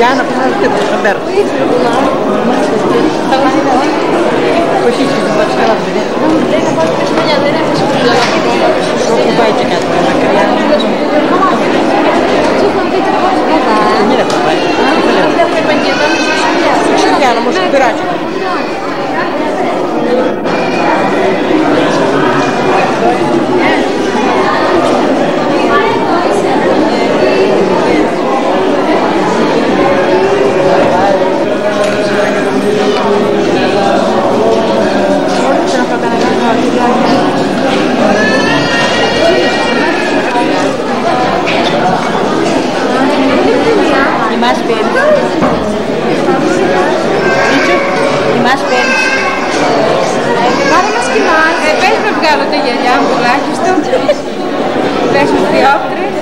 Για να πούμε να δείτε, θα μπέρω. Όχι, δεν πάω καλά, παιδιά. Δεν θα πάω και σπαλιά, δεν έχεις πουλά. Έχω πάει και κάτι, μακριά. Δεν έχω πάει. Σπαλιά, όμως, πειράζει. Πες με βγάλω τα γυαλιά μου τουλάχιστον. Πες με διόπτρες.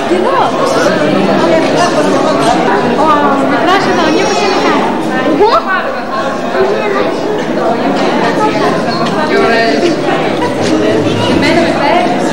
Τι δω. Ο μικρός εδώ, νιώπως είναι κάτι. Εγώ. Τι ωραίες. Εμένα με παίρνεις.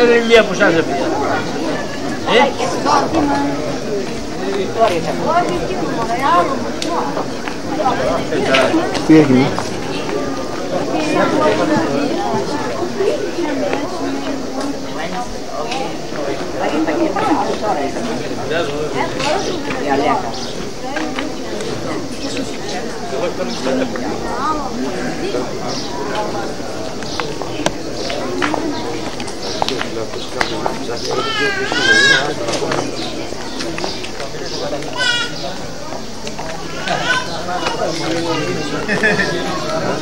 Είναι ηλία που σας έφυγε. Τι έγινε?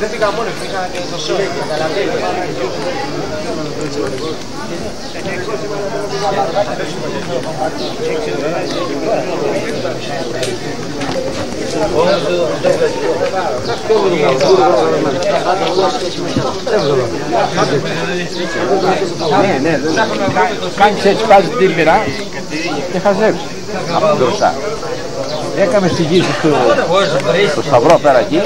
Δεν πήγα μόνο, πήγα και το σώμα. Ναι, κάνεις έτσι, πας την πειρά και χαζεύεις μπροστά. Έκαμε στη γύση στο Σταυρό πέρα εκεί.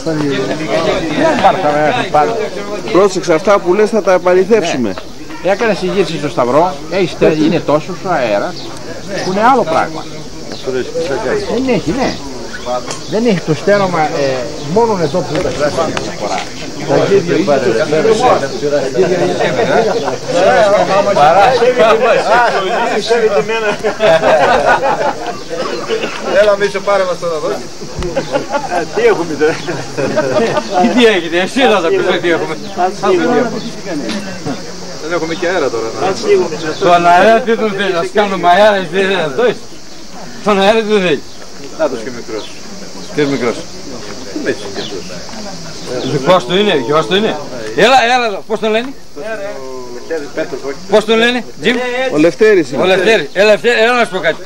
Δεν πάρθαμε πάντα. Πρόσεξε, αυτά που λες θα τα επαληθεύσουμε. Έκανε στη γύση στο Σταυρό, είναι τόσο ο αέρας που είναι άλλο πράγμα. Δεν έχει, ναι. Δεν έχει το στέρωμα, μόνο εδώ που τα στέρωμα φορά. Τα γύρια είναι Έλα μη σε πάρε μας τώρα εδώ. Τι έχουμε τώρα? Τι έγινε, εσύ θα τα πεις τι έχουμε. Δεν έχουμε και αέρα τώρα. Τον αέρα τι τον θέλει, ας κάνουμε αέρα, εσύ δεν είναι αυτός. Τον αέρα τι τον θέλει. Νάτος και μικρός. Και μικρός. Τι με έτσι και αυτός. Δικός του είναι, δικός του είναι. Έλα, πώς τον λένε? Πώς τον λένε, Τζιμ? Ο Λευτέρης Ο είναι. Λευτέρης. Έλα να σου πω κάτι.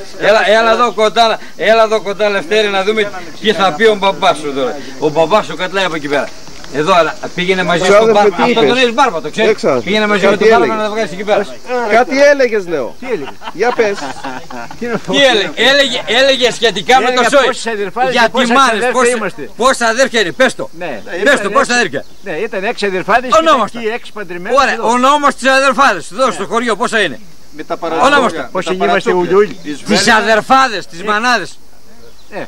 Έλα εδώ κοντά Λευτέρη να δούμε τι θα πει ο μπαμπάς σου τώρα. Ο μπαμπάς σου κατλάει από εκεί πέρα. Εδώ πήγαινε μαζί στον Ξάδερφε, Μπάρμπα. τι Αυτό είπες? τον έχεις Μπάρμπα, το ξέρεις. Έξα. Πήγαινε μαζί με Κάτι τον Μπάρμπα έλεγες. να τα βγάλεις εκεί πέρα. Κάτι έλεγες, λέω. Για πες. Τι έλεγε σχετικά με το σόι. Για τη μάνες, πόσα αδέρφια είναι, πες το. Πες το, πόσα αδέρφια. Ναι, ήταν 6 αδερφάδες Ονόμαστε. και 6 παντρεμένες. Ωραία, ο νόμος της αδερφάδες, εδώ στο χωριό πόσα είναι. Με τα Ονόμαστε. παραδόχια. Πώς είμαστε ουλιούλοι. Τις αδερφάδες, τις μανάδες. Ναι.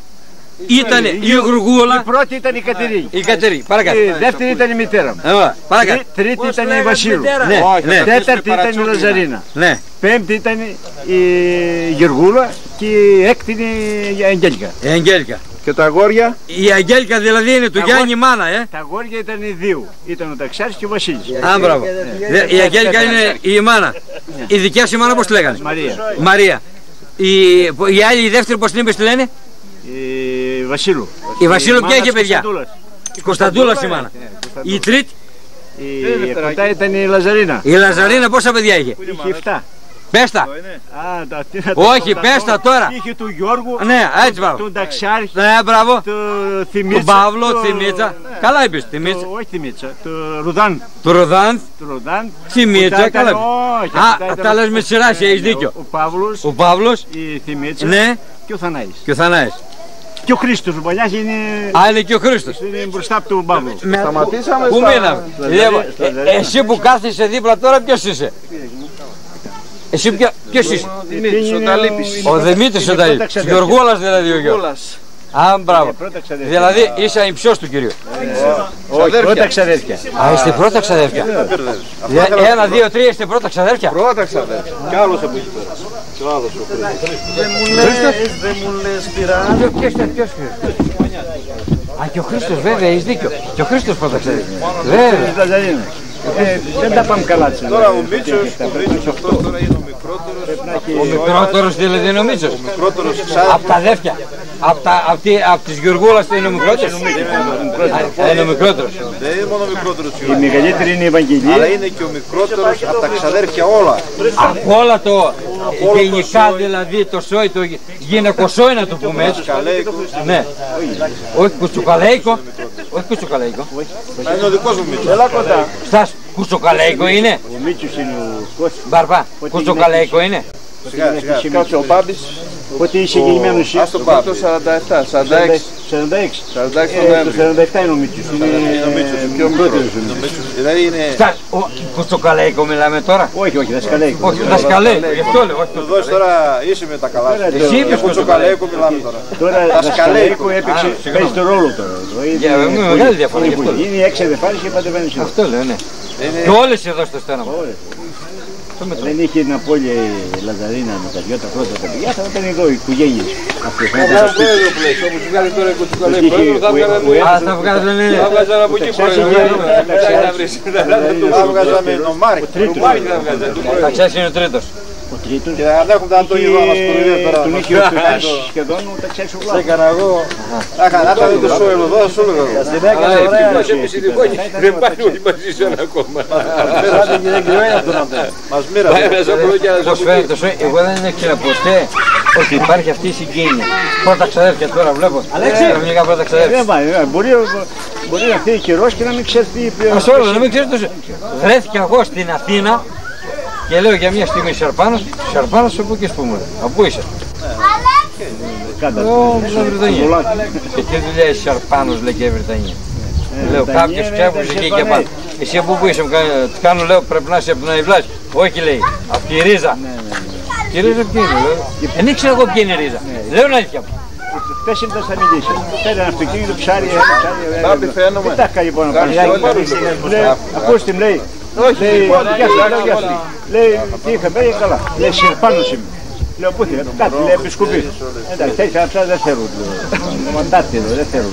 Ήτανε η Γουργούλα, Η πρώτη ήταν η Κατερίνη. η Κατερίνη, παρακάτω. Η δεύτερη ήταν η μητέρα μου. Παρακάτω. Τρίτη ήταν η Βασίλου. Ναι, ναι, Τέταρτη ήταν η Λαζαρίνα. ναι. Πέμπτη ήταν η Γεργούλα και η έκτη είναι η Αγγέλικα. Η Αγγέλικα. Και τα αγόρια. Η Αγγέλικα δηλαδή είναι του Γιάννη μάνα, Τα αγόρια ήταν οι δύο. Ήταν ο Ταξάρης και ο Βασίλης. Α, μπράβο. Η Αγγέλικα είναι η μάνα. Η δικιά σου μάνα πώς τη λέγανε? Μαρία. Μαρία. Η άλλη, η δεύτερη πώς την είπες τη λένε? Η Βασίλου. Η Βασίλου ποια μάνα είχε παιδιά? Κωνσταντούλας. Κωνσταντούλας η μάνα. Η τρίτη, Η εφτά ήταν η Λαζαρίνα. η Λαζαρίνα πόσα παιδιά είχε? Είχε 7. Πες τα. Όχι, πες τα τώρα. Είχε του Γιώργου, Ναι, έτσι μπράβο. του Ταξάρη, Ναι, μπράβο. του Θημίτσα. Του Παύλο, Θημίτσα. Καλά είπες, Θημίτσα. Όχι Θημίτσα, του Ρουδάν. Του Ροδάν, Του Ρουδάν. Θημίτσα, καλά είπες. Όχι, Α, τα λες με σειρά, έχεις δίκιο. Ο Παύλος, Ο Παύλος, η Θημίτσα ναι, και ο Θανάης. και ο Θανάης. Και ο Χρήστος, ο Παλιάς είναι Είναι και ο Χρήστος. μπροστά από τον Παύλο. Σταματήσαμε Πού μείναμε? Εσύ που κάθεσαι δίπλα τώρα ποιος είσαι? Εσύ ποιος είσαι? Ο Δημήτρης ο Ταλίπης. Γεωργούλας δηλαδή ο Γιώργος. Α, μπράβο. Δηλαδή είσαι υψιός του κυρίου. Όχι, πρώτα ξαδέρφια. Α, είστε πρώτα ξαδέρφια. 1, 2, 3 είστε πρώτα ξαδέρφια. Πρώτα ξαδέρφια. Κι άλλος από εκεί πέρα. Κι άλλος ο Χρήστος. Δεν μου λες πειρά. Ποιος Α, και ο Χρήστος βέβαια, έχεις δίκιο. Και ο Χρήστος πρώτα ξαδέρφια. Βέβαια. Δεν τα πάμε καλά έτσι. Τώρα ο Μίτσος αυτός τώρα είναι ο μικρότερος. Ο μικρότερος δηλαδή είναι ο Μίτσος. Μικρότερος ξάδερφος. Από τα αδέρφια. Από τις Γεωργούλας είναι ο μικρότερος. Είναι ο μικρότερος. Δεν είναι μόνο ο μικρότερος Η Γιώργος. μεγαλύτερη είναι η Ευαγγελία. Αλλά είναι και ο μικρότερος από τα ξαδέρφια όλα. Από όλα το γενικά δηλαδή το σόι, το γυναικοσόι να το πούμε έτσι. Καλέικο. Ναι. Όχι κουτσουκαλέικο. Όχι κουτσουκαλέικο. Είναι ο δικός μου Μίτσος. Στας κουτσουκαλέικο είναι. Ο Μίτσος είναι ο Κώστας. Μπαρμπά. Κουτσουκαλέικο είναι. Σιγά, σιγά. Κάτσε ο Μπάμπης. Πότε είσαι γεννημένος Ας το Το πάμε. 47, 46. 46. 46 Το Νοέμβρη. 47 είναι ο Μίτσος. Είναι πιο πρώτος. Δηλαδή είναι... Στας κουτσουκαλέικο μιλάμε τώρα. Όχι, όχι, δασκαλέικο. Όχι, δασκαλέικο. Γι' αυτό λέω. Του δώσεις τώρα είσαι με τα καλά σου. Εσύ είπες Κουτσοκαλέικο μιλάμε τώρα. Τώρα δασκαλέικο έπαιξε, παίζει το ρόλο τώρα. Είναι μεγάλη διαφορά, γι' αυτό λέω. Είναι 6 αδερφάδες και παντρεμένες. Αυτό λέω, ναι. Και όλες εδώ στο στένο. Δεν είχε την απώλεια η Λαζαρίνα με τα δυο τα πρώτα τα παιδιά, θα ήταν εδώ οι οικογένειες. Αυτές να ήταν στο σπίτι. Όπως βγάλει τώρα η Είχε Α, θα βγάζω, ναι, ναι. Θα βγάζαμε από εκεί θα βγάζαμε νομάρι. Θα ξέρεις είναι ο τρίτος. Ο τρίτος Και αν έχουμε να το είδο να μας κοροϊδεύει τώρα. τον είχε ο Τουρκάς σχεδόν ο ταξιάς ο Σε Βλάβος. έκανα εγώ. Να τα δείτε σου εδώ, σου έλεγα εγώ. Δεν πάει όλοι μαζί σου ακόμα. Μας μοίρασε. Πώς φαίνεται το σόι, εγώ δεν ήξερα ποτέ ότι υπάρχει αυτή η συγγένεια. Πρώτα ξαδέρφια τώρα βλέπω. Ξαφνικά πρώτα ξαδέρφια. Μπορεί να φύγει καιρός και να μην ξέρει τι είπε. Ας όλο, να μην ξέρεις το σόι. Βρέθηκα εγώ στην Αθήνα και λέω για μια στιγμή Σαρπάνος. Σαρπάνος από εκεί που μου λέει. Από πού είσαι? Εγώ από τα Βρετανία. Και τι δουλειά είσαι Σαρπάνος λέει και Βρετανία. Λέω κάποιος ξέφυγες εκεί και πάνω. Εσύ από πού είσαι? Του κάνω λέω πρέπει να είσαι από την Αϊβλάση. Όχι λέει, από τη Ρίζα. Τη Ρίζα ποια είναι λέω. Δεν ήξερα εγώ ποια είναι η Ρίζα. Λέω την αλήθεια μου. Χθες ήρθα στα μιλήσια. Φέρε ένα αυτοκίνητο ψάρι. Μπάμπη φαίνομαι. Τι τα κάνει λοιπόν να πάρει. Ακούστε μου λέει. Όχι, λέει τι είχα πει καλά. Λέει Σερπάνος είμαι. Λέω πού θέλει, κάτι λέει επισκοπή. Εντάξει, τέτοια αυτά δεν θέλουν. Μαντάτε εδώ, δεν θέλουν.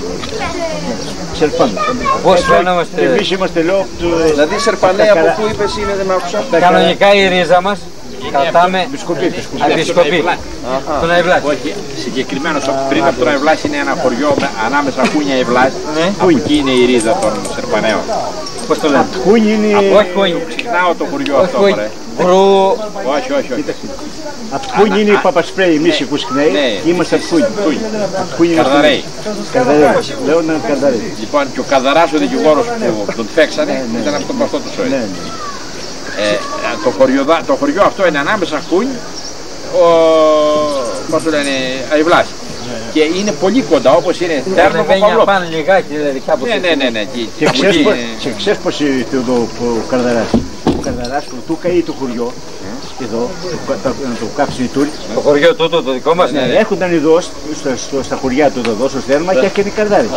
Σερπάνος. Πώς φαίνομαστε? Εμείς είμαστε λέω. Δηλαδή Σερπανέ από πού είπες είναι δεν άκουσα. Κανονικά η ρίζα μας κρατάμε επισκοπή. Τον Αϊβλάση. Όχι, συγκεκριμένος πριν από τον Αϊβλάση είναι ένα χωριό ανάμεσα Χούνια Αϊβλάση. Από εκεί είναι η ρίζα των Σερπανέων. Πώς το λένε? Χούνι είναι... Όχι Χούνι. Ξεχνάω το χωριό αυτό, ωραία. Όχι. Από Χούνι είναι η Παπασπρέη, εμείς οι Κουσκνέοι, είμαστε από Χούνι. Καρδαρέοι. Λέω να Καρδαρέοι. Λοιπόν, και ο Καδαράς ο δικηγόρος που τον φέξανε ήταν από τον παστό του Σόι. Το χωριό αυτό είναι ανάμεσα Χούνι, πώς το λένε, Αϊβλάς. Και είναι πολύ κοντά, όπως είναι Τέρνο Παπαυλόπουλο. Πάνε λιγάκι δηλαδή κάπου. Ναι. Και ξέρεις πώς ήρθε εδώ ο Καρδαράς. Ο Καρδαράς του καεί το χωριό, εδώ, να το κάψει η Τούρκη. Το χωριό τούτο το δικό μας, ναι. Έρχονταν εδώ στα χωριά του εδώ, στο Θέρμα και έφτιανε καρδάρι.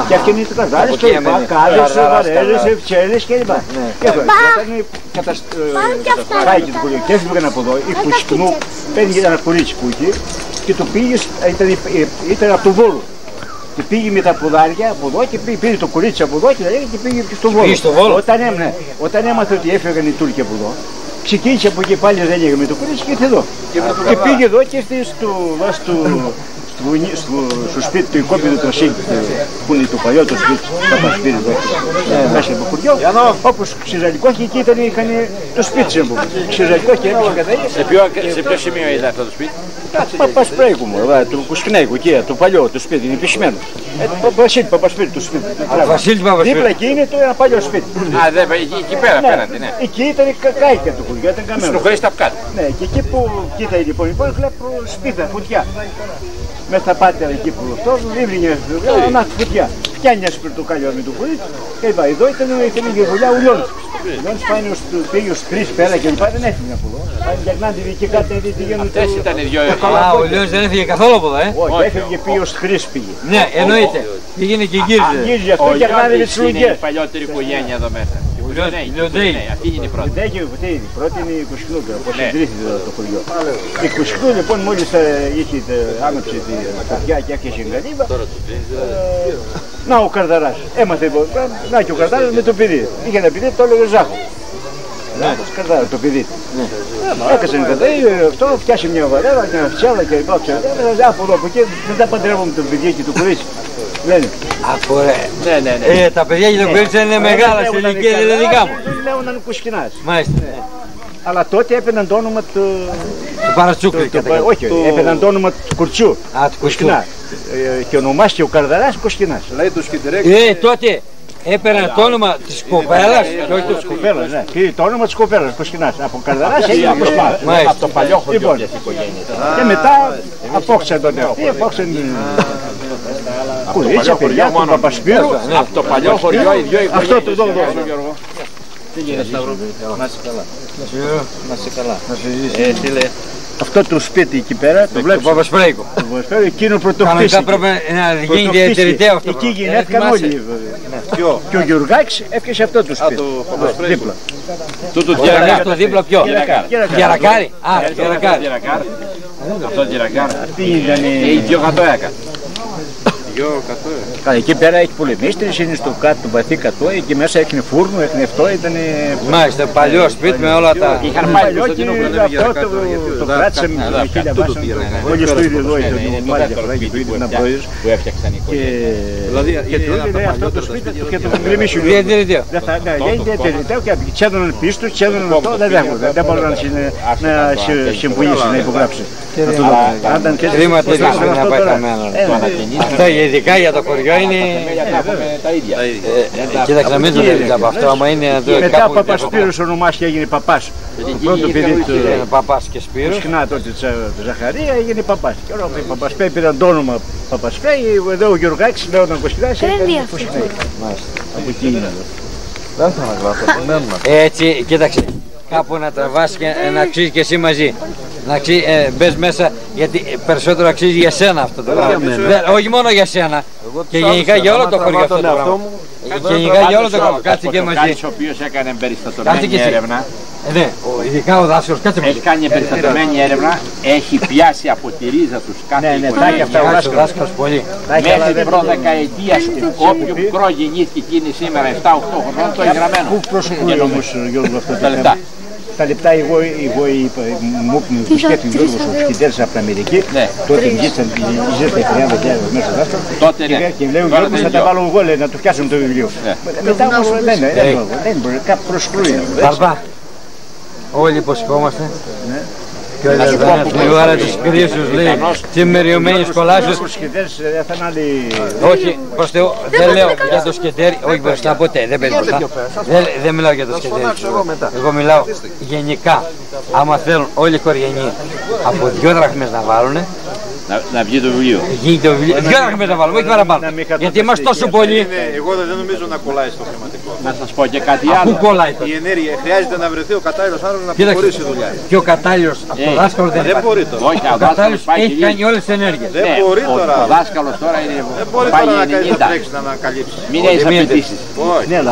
Και έφτιανε το καρδάρι, στο λοιπά, κάδες, βαρέλες, ευτσέλες κλπ. Και όταν πάει και το χωριό και έφυγαν από εδώ, η Κουσκνού παίρνει ένα κορίτσι που είχε και το πήγε, ήταν από το Βόλο. Και πήγε με τα ποδάρια από εδώ και πήρε το κορίτσι από εδώ και πήγε και στο Βόλο. Όταν έμαθε ότι έφυγαν οι Τούρκοι από εδώ, ξεκίνησε από εκεί πάλι ρέλια με το κορίτσι και ήρθε εδώ. Και πήγε εδώ και ήρθε στο σπίτι του οικόπεδου του Ασύγκη, που είναι το παλιό το σπίτι του Παπασπύρη εδώ, μέσα από το χωριό. Όπως Ξυζαλικό και εκεί είχαν το σπίτι του. Ξυζαλικό και έπαιξε καταρρύψη. Σε ποιο σημείο είδα αυτό το σπίτι? Παπασπρέικου μου, του Κουσκνέικου, εκεί, το παλιό το σπίτι, είναι πισμένο. Βασίλη Παπασπύρη το σπίτι. Δίπλα εκεί είναι ένα παλιό σπίτι. Α, εκεί πέρα απέναντι, ναι. Εκεί ήταν κάηκα το χωριό, ήταν καμένο. Σου χωρίζει τα κάτω. Ναι, και εκεί που κοίταγε λοιπόν, βλέπω σπίτι, φωτιά. Μέσα στα πάτια εκεί που αυτό, ρίβρινε φωτιά. Φτιάνει ένα σπιρτοκάλιο με το κορίτσι και είπα, εδώ ήταν η δουλειά ο Λιώνης. Ο Λιώνης πήγε ως 3 πέρα και λοιπά, δεν έφυγε από εδώ. Γερνάντι εκεί κάτι, τι γίνονται. Αυτές ήταν οι δυο. Ο Λιώνης δεν έφυγε καθόλου από εδώ, Όχι, έφυγε και πήγε ως 3 πήγε. Ναι, εννοείται. Πήγαινε και γύριζε. Γύριζε αυτό και γερνάντι με τις Είναι η λουγγές. παλιότερη οικογένεια εδώ μέσα. Αυτή είναι η πρώτη. Η πρώτη είναι η Κουσκνούκα, όπως ιδρύθηκε το χωριό. Η Κουσκνού λοιπόν μόλις είχε άναψε τη καρδιά και άρχισε η γαλήβα. Να ο Καρδαράς, έμαθε να και ο Καρδαράς με το παιδί. Είχε ένα παιδί, το έλεγε Ζάχο. Καρδάρα το παιδί. Έκασε ένα παιδί, αυτό φτιάσε μια βαρέλα, μια φιτσάλα και λοιπά. Από εδώ από εκεί δεν τα παντρεύω με το παιδί και το κορίτσι. Λένε. Ναι. Τα παιδιά και το κορίτσι είναι μεγάλα σε ηλικία, δεν είναι δικά μου. Λέγονταν Κουσκινάς. Μάλιστα. Αλλά τότε έπαιρναν το όνομα του Παρατσούκλη. Όχι, έπαιρναν το όνομα του Κουρτσιού. Του Κουσκινά. Και ονομάστηκε ο Καρδαράς Κουσκινάς. Τότε έπαιρναν το όνομα της κοπέλας και όχι της κοπέλας. Πήρε το όνομα της κοπέλας Κουσκινάς. Από Καρδαράς έγινε Κουσκινάς. Από το παλιό χωριό της οικογένειας. Και μετά απόξαν τον εαυτή, απόξαν κορίτσια, παιδιά, τον Παπασπύρου. Από το παλιό χωριό οι δυο οικογένειες. Αυτό το δω. Τι γίνεται Σταύρο? Να είσαι καλά. Να είσαι καλά. Τι λέει? Αυτό το σπίτι εκεί πέρα, το βλέπεις. Το Παπασπρέικο. Εκείνο πρωτοκτήσει. Κανονικά πρέπει να γίνει διατηρηταίο αυτό. Εκεί γεννήθηκαν όλοι. Και ο Γιουργάκης έφτιαξε αυτό το σπίτι. Δίπλα. Το δίπλα ποιο? Γερακάρι. Γερακάρι. Αυτό Γερακάρι. Αυτή ήταν η δυο κατώακα. Εκεί πέρα έχει πολεμίστρες, είναι στο κάτω, το βαθύ κατώ, εκεί μέσα έχει φούρνο, έχει αυτό, ήταν... Μάλιστα, παλιό σπίτι με όλα τα... Είχαν πάει παλιό και αυτό το κράτησε με 1000 βάσανα. Όλοι στο ίδιο εδώ ήταν ο Μάλια Φράγη, το ίδιο ήταν πρόεδρος. Που έφτιαξαν οι οικογένειες. Και του έλεγε αυτό το σπίτι και το γκρεμίσουν. Διατηρηταίο. Δεν είναι διατηρηταίο και τσέδωναν πίσω, τσέδωναν αυτό, δεν μπορούν να συμφωνήσουν, να υπογράψουν. Κρίμα τέτοιο να πάει χαμένο. Αυτό ειδικά για το χωριό είναι... Τα ίδια. Κοίταξε, μην το λέτε από αυτό, άμα είναι... Μετά ο Παπασπύρος ονομάστηκε, έγινε παπάς. Το πρώτο παιδί του Παπάς και Σπύρος. Συχνά τότε του Ζαχαρία έγινε παπάς. Και όλα οι Παπασπέοι πήραν το όνομα Παπασπέοι, εδώ ο Γιουργάκης λέγονταν Κωστινάς και έκανε Κωστινάς. Από εκεί είναι. Δεν θα αναγράφω, έτσι, κοίταξε, κάπου να τραβάς και να αξίζει και εσύ μαζί. Να μπες μέσα, γιατί περισσότερο αξίζει για σένα αυτό το πράγμα. Όχι μόνο για σένα, και γενικά για όλο το χωριό αυτό το πράγμα. Και γενικά για όλο το χωριό, κάτσε και μαζί. Ο οποίος έκανε περιστατωμένη έρευνα. Ναι, ειδικά ο δάσκαλος, κάτσε μαζί. Έχει κάνει περιστατωμένη έρευνα, έχει πιάσει από τη ρίζα τους κάθε οικογένεια. Ο δάσκαλος πολύ. Μέχρι την προδεκαετία όποιο μικρό γεννήθηκε εκείνη σήμερα 7-8 χρονών το έχει γραμμένο. Πού προσωπούει όμως Γιώργο αυτό το λεπτά. τα λεπτά εγώ μου έπαιρνε ο Γιώργος ο Σκητέρης από την Αμερική, τότε ζήσατε 30.000 μέσα στο δάσκαλο και λέω Γιώργος θα τα βάλω εγώ να του φτιάσουμε το βιβλίο. Μετά όμως δεν μπορεί, κάπου προσκρούει. Μπαρμπά, όλοι υποσχόμαστε. Και η ώρα της κρίσεως λέει τι μεριωμένοι σχολάσεις. Όχι, προς Θεού, δεν λέω για το Σκεντέρι, όχι μπροστά ποτέ, δεν παίζει μπροστά. Δεν μιλάω για το Σκεντέρι. Εγώ μιλάω γενικά, άμα θέλουν όλοι οι χωριανοί από 2 δραχμές να βάλουν. Να βγει το βιβλίο. Βγει το βιβλίο. 2 δραχμές να βάλουμε, όχι παραπάνω. Γιατί είμαστε τόσο πολλοί. Εγώ δεν νομίζω να κολλάει στο χρηματικό. Να σας πω και κάτι άλλο. Πού κολλάει η ενέργεια. Χρειάζεται να βρεθεί ο κατάλληλος άνθρωπος να προχωρήσει η δουλειά. Και ο κατάλληλος από το δάσκαλο δεν μπορεί τώρα. Ο κατάλληλος έχει κάνει όλες τις ενέργειες. Δεν μπορεί τώρα. Ο δάσκαλος τώρα είναι. Δεν μπορεί τώρα να κάνει το τρέξει να ανακαλύψει. Μην έχεις απαιτήσεις.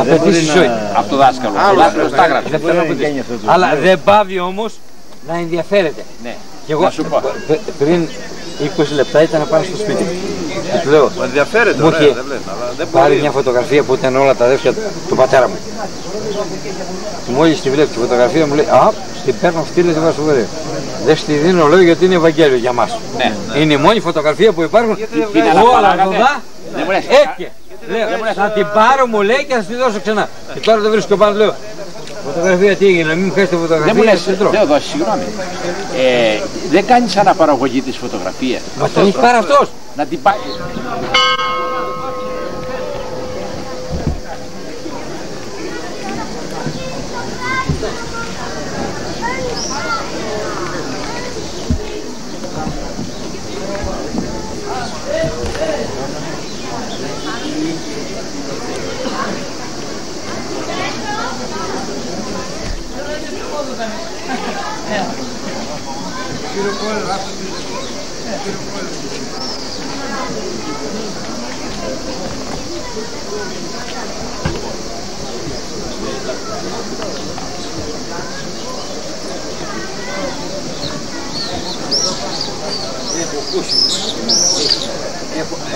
Απαιτήσεις όχι. Από το δάσκαλο. Ο δάσκαλος τα γράψει. Αλλά δεν πάβει όμως να ενδιαφέρεται. Και εγώ πριν 20 λεπτά ήταν να πάω στο σπίτι. Του λέω, ενδιαφέρεται, μου είχε πάρει μια φωτογραφία που ήταν όλα τα αδέρφια του πατέρα μου. Μόλις τη βλέπει τη φωτογραφία μου λέει, α, στην παίρνω αυτή τη βασοβερία. Δεν στη δίνω λέω γιατί είναι Ευαγγέλιο για μας. Είναι η μόνη φωτογραφία που υπάρχουν όλα εδώ έτσι. Θα την πάρω μου λέει και θα τη δώσω ξανά. Και τώρα δεν βρίσκω πάνω λέω. Φωτογραφία τι έγινε, μην μου χάσετε φωτογραφία. Δεν μου λες, Θεόδο, συγγνώμη. Δεν κάνεις αναπαραγωγή της φωτογραφίας. Μα την έχει πάρει αυτός. Να την πάρει.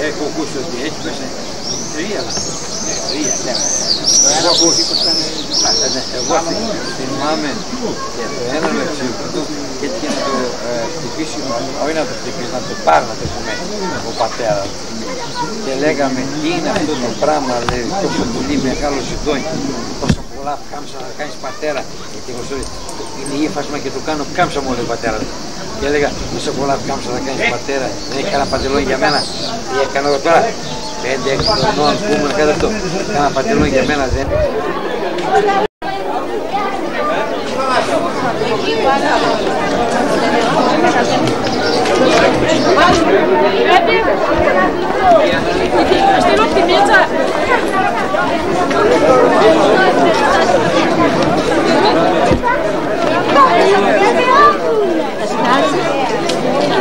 Έχω ακούσει ότι έχει μέσα 3. Εγώ θυμάμαι για το ένα λεξίπτωτο και έτσι να το χτυπήσει, όχι να το χτυπήσει, να το πάρει να το σημαίνει ο πατέρας. Και λέγαμε τι είναι αυτό το πράγμα, λέει, τόσο πολύ μεγάλο ζητώνει, τόσο πολλά κάμψα να κάνεις πατέρα. Και εγώ σου είναι ύφασμα και το κάνω κάμψα μου, λέει ο πατέρας. Και έλεγα τόσο πολλά κάμψα να κάνεις πατέρα, δεν έχει κανένα παντελόνι για μένα. Τι έκανα εγώ τώρα, 5-6 χρονών που ήμουν κάτω αυτό, κανένα παντελόνι για μένα δεν. Στείλω τη πίτσα.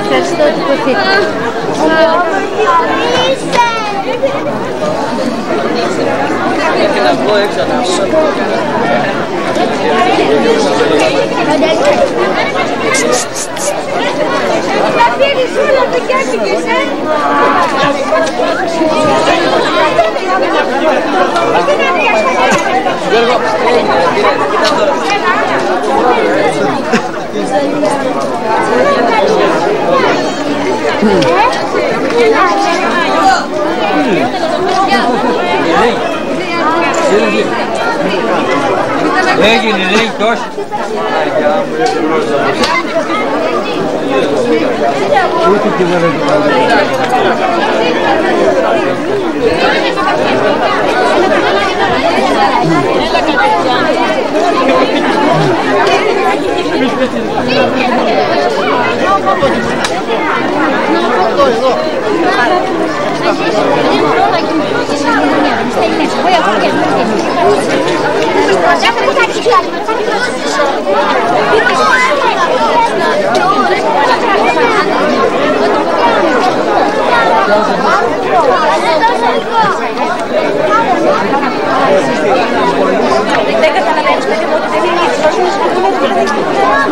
Ευχαριστώ την κοφή. Και να βγω έξω να έγινε, λέει τόσο.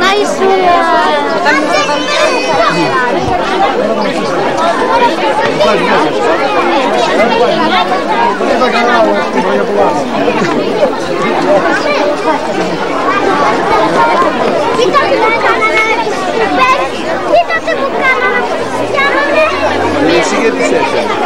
Nice. Κοίτατε που κάνανε. Εσύ γιατί σε έφερε.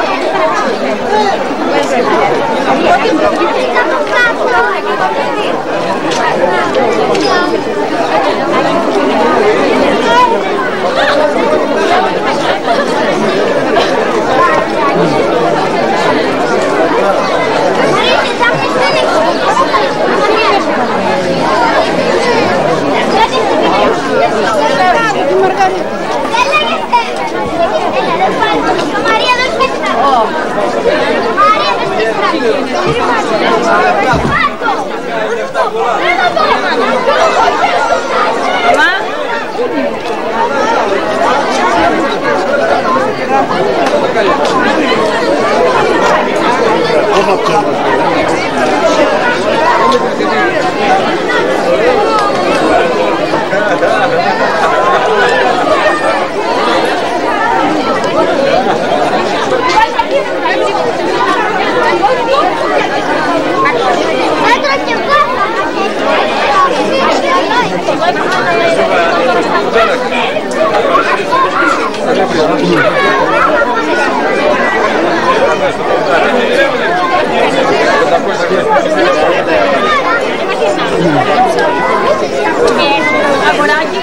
Αγοράκι,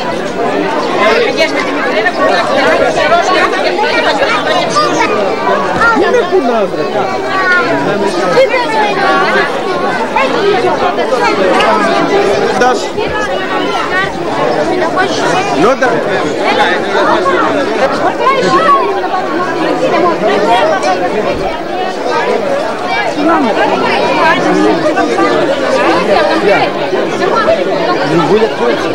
πήγες με τη μικρή που Είναι κουνάδρε. Νότα. Не будет курса.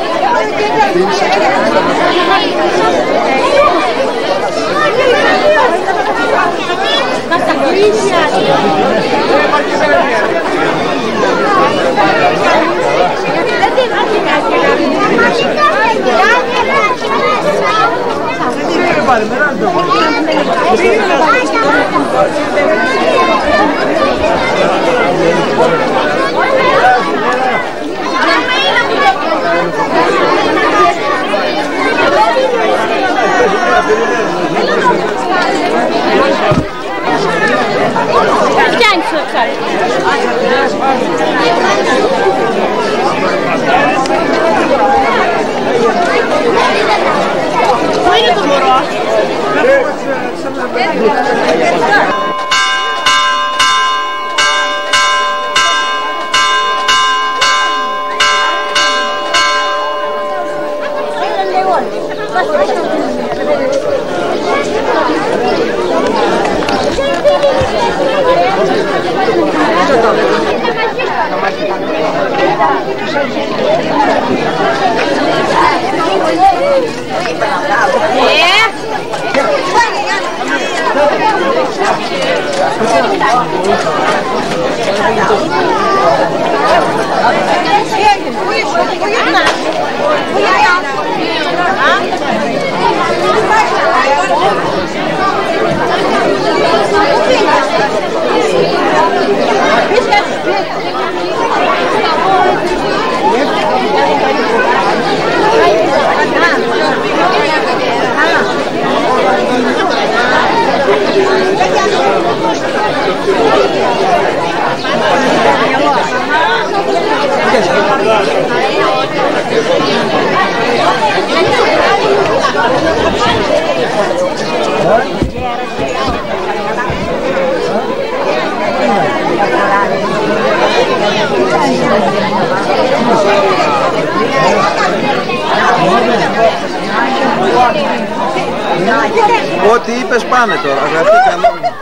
Ό,τι είπες πάνε τώρα, γραφτήκαν όλοι.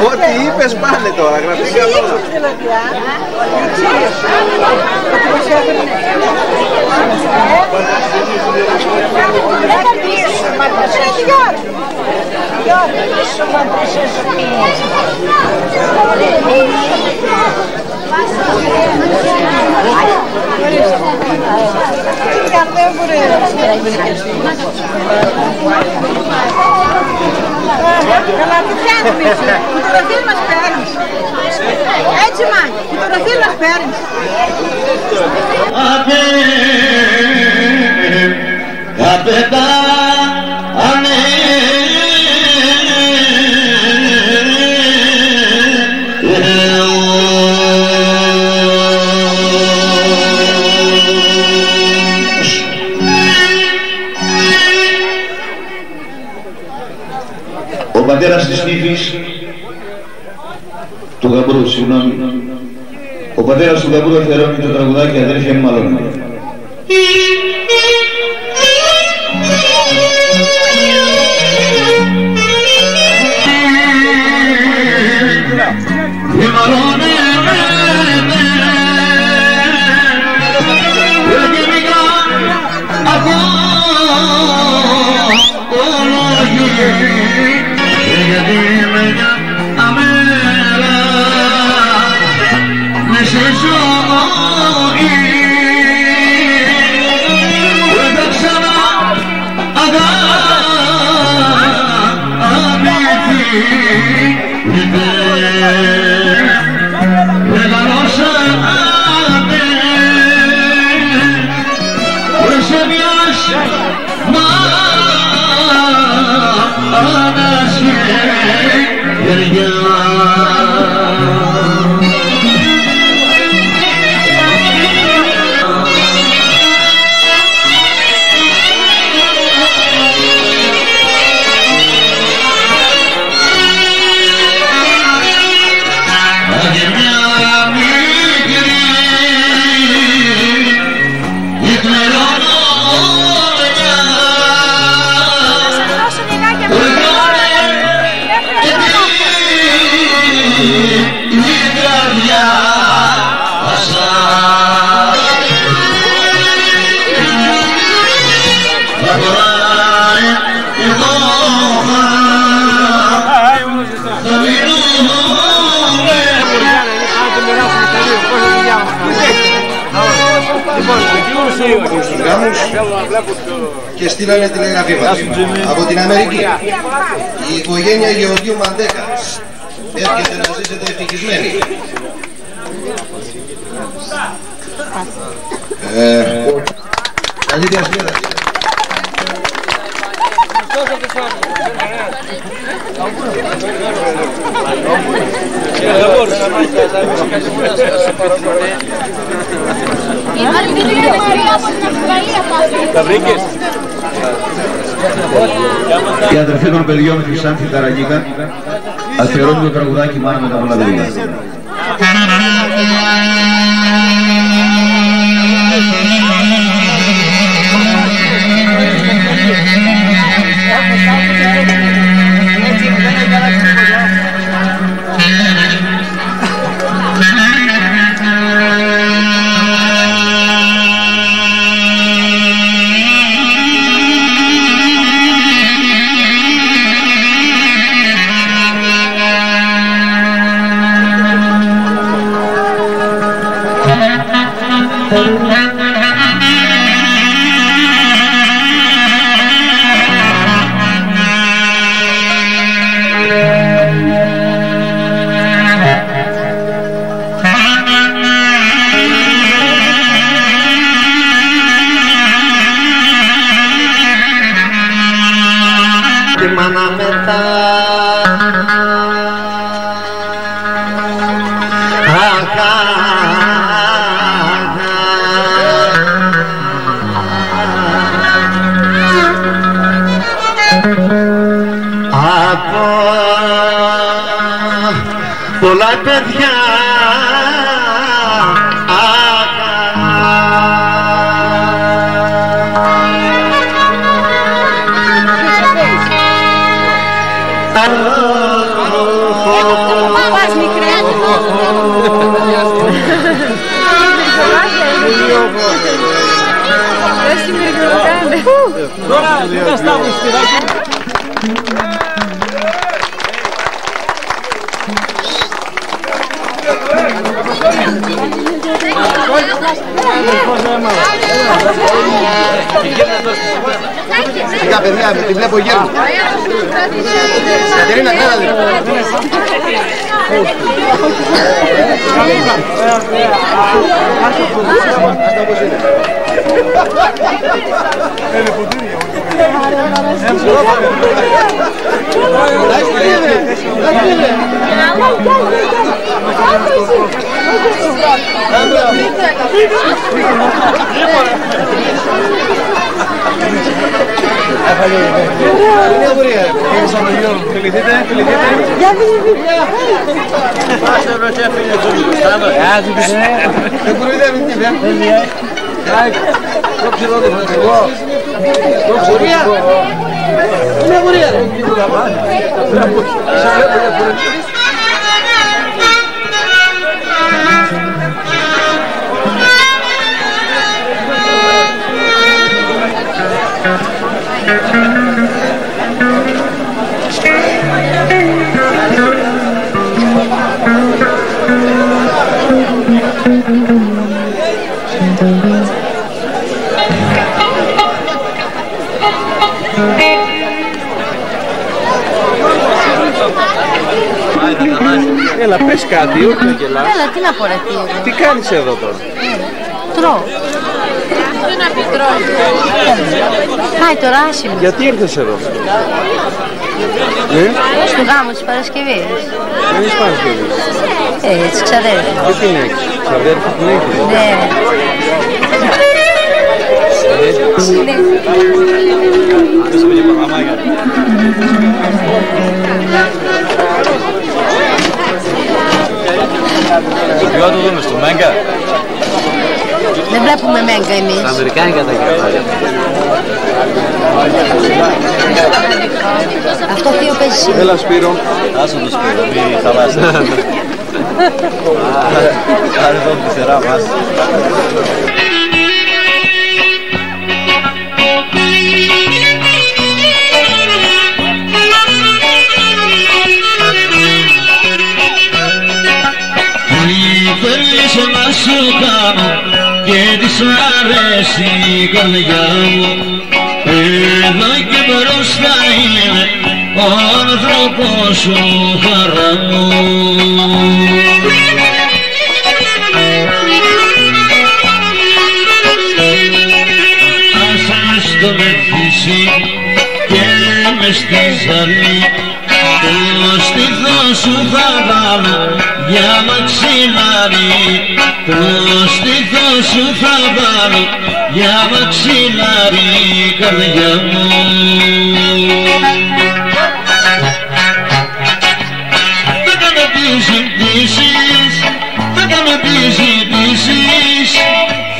Ό,τι είπες πάνε τώρα, γραφτήκαν όλα. Καλά, τι φτιάχνουμε εσύ. Φωτογραφίες μας παίρνεις. Έτσι μάγια, φωτογραφίες μας παίρνεις. Ο πατέρας της Νύφης, του Γαμπρού, συγγνώμη, ο πατέρας του Γαμπρού αφιερώνει το τραγουδάκι «Αδέρφια μου μαλώνει». Και στείλανε τηλεγραφή μας από την Αμερική. Η οικογένεια Γεωργίου Μαντέκα έρχεται να ζήσετε ευτυχισμένοι. Καλή διασκέδαση. Τα βρήκες? Η αδερφή των παιδιών Χρυσάνθη Ταραγίκα αφιερώνει το τραγουδάκι «Μάνα με τα πολλά δελίγα». πολλά παιδιά Τώρα δεν στάβουν σπυράκι. Σιγά παιδιά, τη βλέπω γέρνη. Κατερίνα, κράτα λίγο. Έλα, πες κάτι, όχι να γελάς. Έλα, τι να πω ρε τι. Τι κάνεις εδώ τώρα? Τρώω. Τι να πει τρώω. Πάει τώρα άσχημα. Γιατί ήρθες εδώ? Στο γάμο της Παρασκευής. Δεν είσαι Παρασκευής. Έτσι, ξαδέρφη. Τι την έχεις, ξαδέρφη την έχεις? Ναι. Ποιο το δούμε, στο Μέγκα? Δεν βλέπουμε Μέγκα εμείς. Στα αμερικάνικα τα κεφάλια. Αυτό ποιο παίζει σήμερα? Έλα Σπύρο. Άσο το Σπύρο, μη χαλάστε. Άρα εδώ τη σειρά μας. Θέλεις να σου κάνω και της αρέσει η καρδιά μου. Εδώ και μπροστά είναι ο άνθρωπος σου, χαρά μου. Άσε με στο μεθύσι και μες στη ζαλή, το στήθο σου θα βάλω για μαξιλάρι, το στήθο σου θα βάλω για μαξιλάρι, καρδιά μου. Θα κάνω τις ζητήσεις, θα κάνω τις ζητήσεις,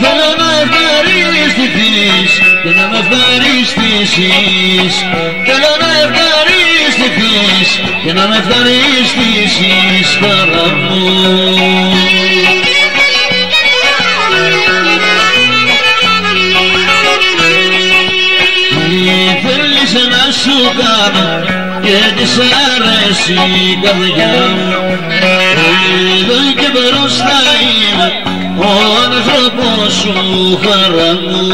θέλω να ευχαριστηθείς και να με ευχαριστήσεις, θέλω να ευχαριστηθείς και να με ευχαριστήσεις, χαρά μου. Τι θέλεις να σου κάνω και της αρέσει η καρδιά μου. Εδώ και μπροστά είναι ο άνθρωπος σου, χαρά μου.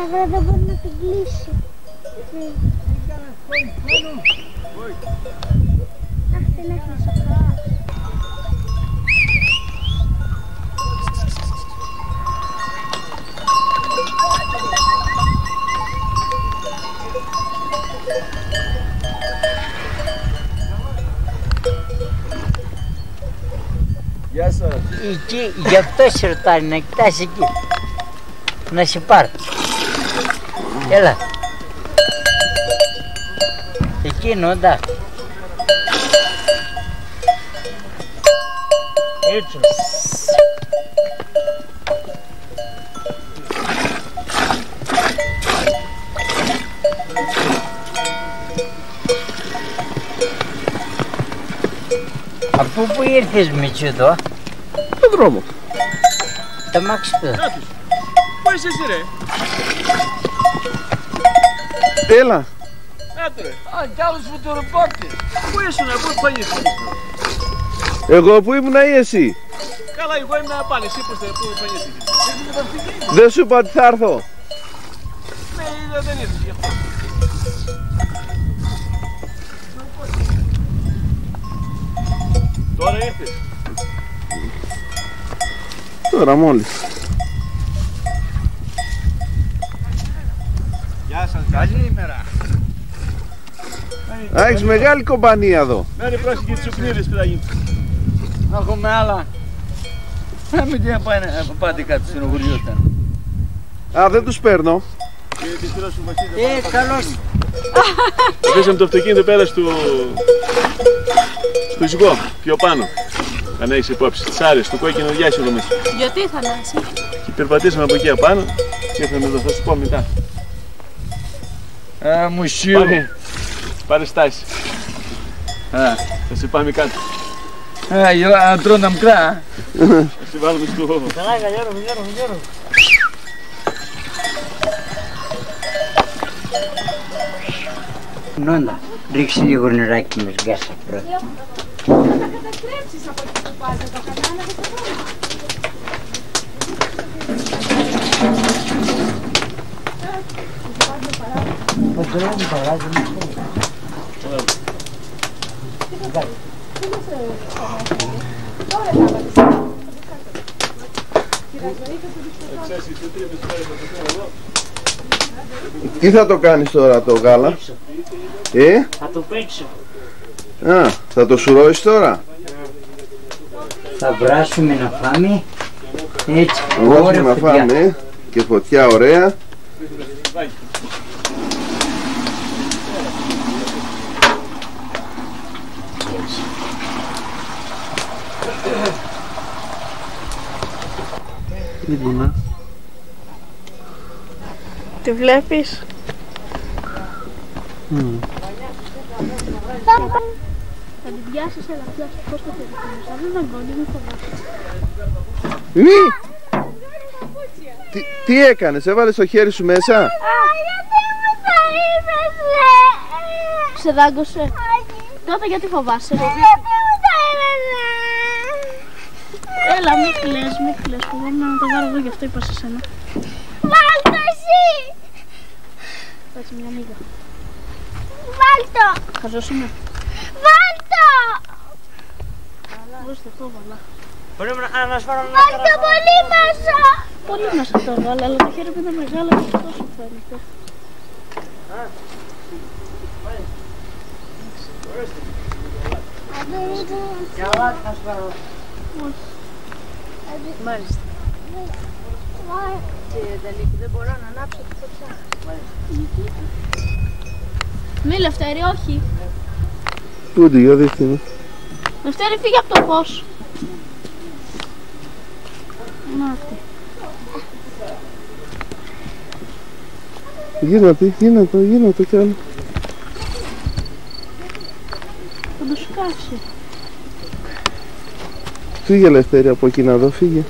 Εύρα δεν μπορεί να την κλείσει. Αχ, την έχεις αυτό. Γεια σας. Εκεί, γι' αυτό σε ρωτάνε, να κοιτάς εκεί. Να σε πάρει. Έλα. Εκείνο, εντάξει. Έτσι. Από πού ήρθες Μητσού εδώ? Τον δρόμο. Τα μάξι του. Πού είσαι εσύ ρε? Έλα. Άτω ρε. Α, κι άλλος φωτοροπόρτης. Πού ήσουν, πού φαγήσουν? Εγώ που ήμουνα ή εσύ? Καλά, εγώ ήμουν πάλι, εσύ που φαγήσουν. Δεν σου είπα ότι θα έρθω. Ναι, δεν ήρθες γι' αυτό. Τώρα ήρθες. Τώρα μόλις. Γεια σας, καλή ημέρα. Έχεις μεγάλη κομπανία εδώ. Μένει πρόσεχε και τις σουκνίδες που θα γίνει. Να έχουμε άλλα. Μην τι πάτε κάτι στην ογουριότητα. Α, δεν τους παίρνω. Καλώς. Αφήσαμε το αυτοκίνητο πέρα στο Ισγό, πιο πάνω. Αν έχεις υπόψη, τις άρες, το κόκκινο διάσιο εδώ μέσα. Γιατί Θανάση? Και περπατήσαμε από εκεί απάνω και ήρθαμε εδώ, θα σου πω μετά. Μουσίου. Πάρε στάση. Θα σε πάμε κάτω. Να τρώνε τα μικρά. Θα σε βάλουμε στο... Καλά, Γιώργο. Νόντα, ρίξει λίγο νεράκι με σγκάσα πρώτα. Θα καταστρέψεις από εκεί που πάτε το κανάλι και το Τι θα το κάνεις τώρα το γάλα? Θα το πέξω. Α, θα το σουρώσεις τώρα? Θα βράσουμε να φάμε. Έτσι, ωραία να φάμε και φωτιά ωραία. Λοιπόν, τη βλέπεις? Θα την πιάσεις, έλα, πιάσεις, πώς το θέλεις, θα δεις τον κόλλη, μη φοβάσαι. Τι έκανες, έβαλες το χέρι σου μέσα? Γιατί μου τα είπες? Σε δάγκωσε? Τότε γιατί φοβάσαι? Γιατί μου τα είπες? Έλα, μη κλαις, φοβάμαι να το βάλω εδώ, γι' αυτό είπα σε σένα. Βάλ' το εσύ! Κάτσε μια μίγα. Βάλ' το! Χαζώσουμε. Βάλ' το! Ορίστε, το βάλα. Μπορούμε να μας φάρω Βάλ' το πολύ μέσα! Πολύ μέσα το βάλα, αλλά το χέρι μου είναι μεγάλο και αυτό σου φαίνεται. Καλά, θα σου φάρω. Μάλιστα. Δεν μπορώ να ανάψω τη φωτιά. Μη Λευτέρη, όχι. Τούτη, για δείχνει με. Λευτέρη, φύγε από το φως. Να αυτή. Γίνα το κι άλλο. Θα το σκάψει. Φύγε Λευτέρη από εκεί να δω, φύγε.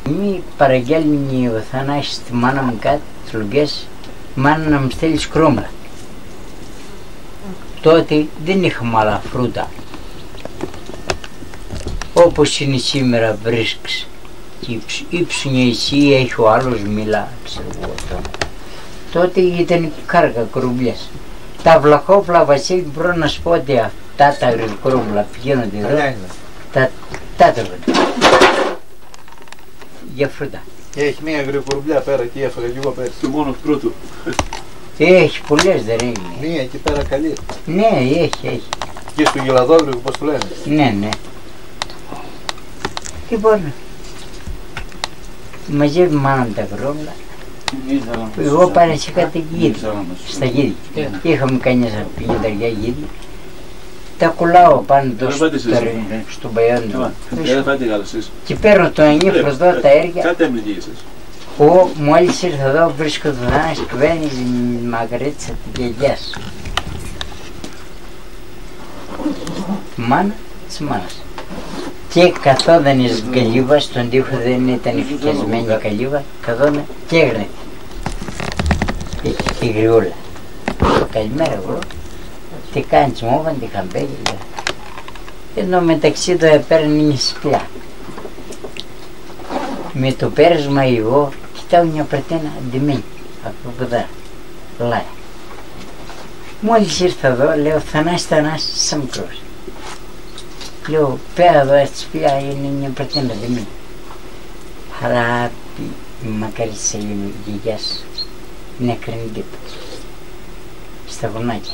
Μη παραγγέλνει ο Θανάσης τη μάνα μου κάτι σλουγγές, μάνα να μου στέλνει σκρόμλα. Τότε δεν είχαμε άλλα φρούτα. Όπως είναι σήμερα βρίσκεις Ήψουνε εσύ, έχει ο άλλος μιλά, ξέρω εγώ τώρα. Τότε ήταν κάργα κρουμπιές. Τα βλαχόπλα, Βασίλη, μπορώ να σου πω ότι αυτά τα κρούμπλα πηγαίνονται εδώ. Τα τρώγονται. Για φρούτα. Έχει μια γρηγορουμπιά πέρα εκεί, έφαγα και εγώ πέρσι. Το μόνο πρώτο. Έχει πολλές δεν είναι. Μία εκεί πέρα καλή. Ναι, έχει. Και στο γελαδόγλυκο, πώς το λένε. Ναι. Λοιπόν, μαζεύει μάνα τα κρούμπλα. Εγώ παρασύχα τα γίδι, στα γίδι. Είχαμε κανείς 50 γίδι. Τα κουλάω πάνω στον παϊόντο. Και παίρνω το ανήφρο εδώ τα έργα. Μόλις ήρθα εδώ βρίσκω τον Θανάση και βαίνει η Μαγκαρίτσα τη γιαγιά σου. Μάνα της μάνας. Και καθόταν εις καλύβα, στον τοίχο δεν ήταν εφικιασμένη η καλύβα, καθόταν και έγρνε η γριούλα. Καλημέρα εγώ. Τι κάνεις μου, όβαν τη χαμπέλη. Ενώ μεταξύ το έπαιρνε μια σπλιά. Με το πέρασμα εγώ κοιτάω μια πρατένα αντιμένη από εδώ, λάια. Μόλις ήρθα εδώ, λέω Θανάση, σαν μικρός. Λέω πέρα εδώ στη σπλιά είναι μια πρατένα αντιμένη. Χαράπη, μακαρίτσα η γιαγιά σου, είναι κρεμντή στα βουνάκια.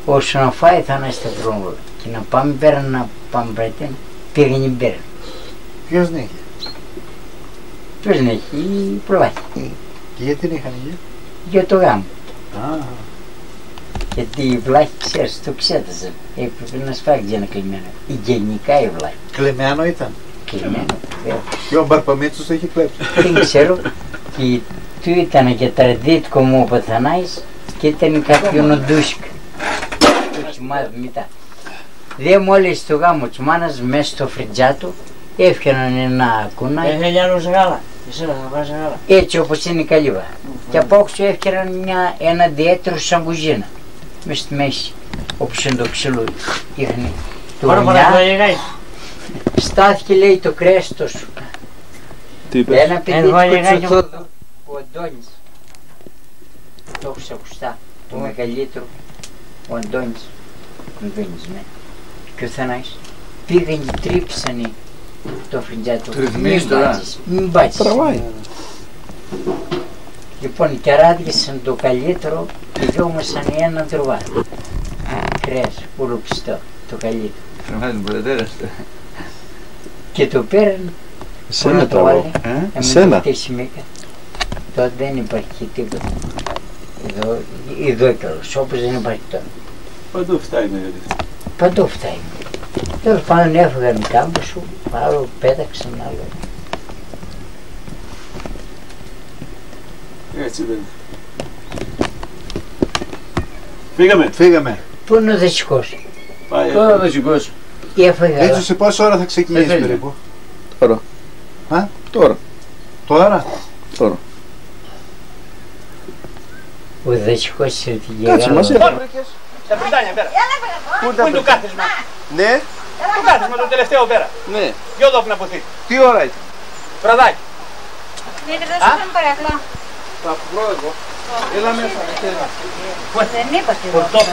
Όσο να φάει Θανάση τα κρούμπλα και να πάμε πέρα να πάμε πρατένα, πήγαινε πέρα. Ποιος δεν είχε? Ποιος δεν έχει, η προβάτη. Και γιατί την είχαν εκεί? Για το γάμο. Γιατί η βλάχη, ξέρεις, το ξέταζε. Έπρεπε να σφάγει ένα κλεμμένο. Γενικά η βλάχη. Κλεμμένο ήταν? Κλεμμένο, βέβαια. Και ο Μπαρπαμίτσος το είχε κλέψει. Δεν ξέρω. Και του ήταν και τραντήτικο μου ο Παθανάης και ήταν κάποιον ο Ντούσικ. Το κοιμάδι μετά. Δε μόλις το γάμο της μάνας μέσα στο φριτζάτο έφτιαναν ένα κουνάκι. Έχει άλλο γάλα. Έτσι όπως είναι η καλύβα. Και από όξω έφτιαναν ένα διέτρο σαν κουζίνα. Μες στη μέση. Όπως είναι το ξυλούι. Είχαν το γωνιά. Στάθηκε λέει το κρέας τόσο. Τι είπες? Ένα παιδί του Κοτσοθόδου, ο Αντώνης. Το έχεις ακουστά. Το μεγαλύτερο. Ο Αντώνης. Ναι. Και ο Θανάσης. Πήγαν και τρύπησαν το φριτζάτο. Το ρυθμίζεις τώρα. Μην μπάτσεις. Τραβάει. Λοιπόν και ράδιασαν το καλύτερο και γιόμασαν ένα τροβάρι. Κρέας, ουροπιστό, το καλύτερο. Τραβάζει την προτέρας. Και το πέραν. Σένα τραβώ. Σένα. Τότε δεν υπάρχει τίποτα. Εδώ έκαλος, όπως δεν υπάρχει τώρα. Παντού φτάνει γιατί. Παντού φτάνει. Τέλος πάντων έφυγαν κάμπο σου, άλλο πέταξαν, άλλο. Έτσι δεν είναι. Φύγαμε. Πού είναι ο δεσικός? Πού είναι ο δεσικός? Έτσι σε πόση ώρα θα ξεκινήσει περίπου? Τώρα. Τώρα. Ο δεσικός ήρθε και κάτσε μας Στα Βρυτάνια πέρα. Πού είναι το κάθισμα? Ναι. Το κάθισμα το τελευταίο πέρα. Ναι. Ποιο δόφι να ποθεί? Τι ώρα ήταν? Βραδάκι. Ναι, δεν σου ήταν παρακαλώ. Θα βρω εγώ. Έλα μέσα. Δεν είπα τι δόφι.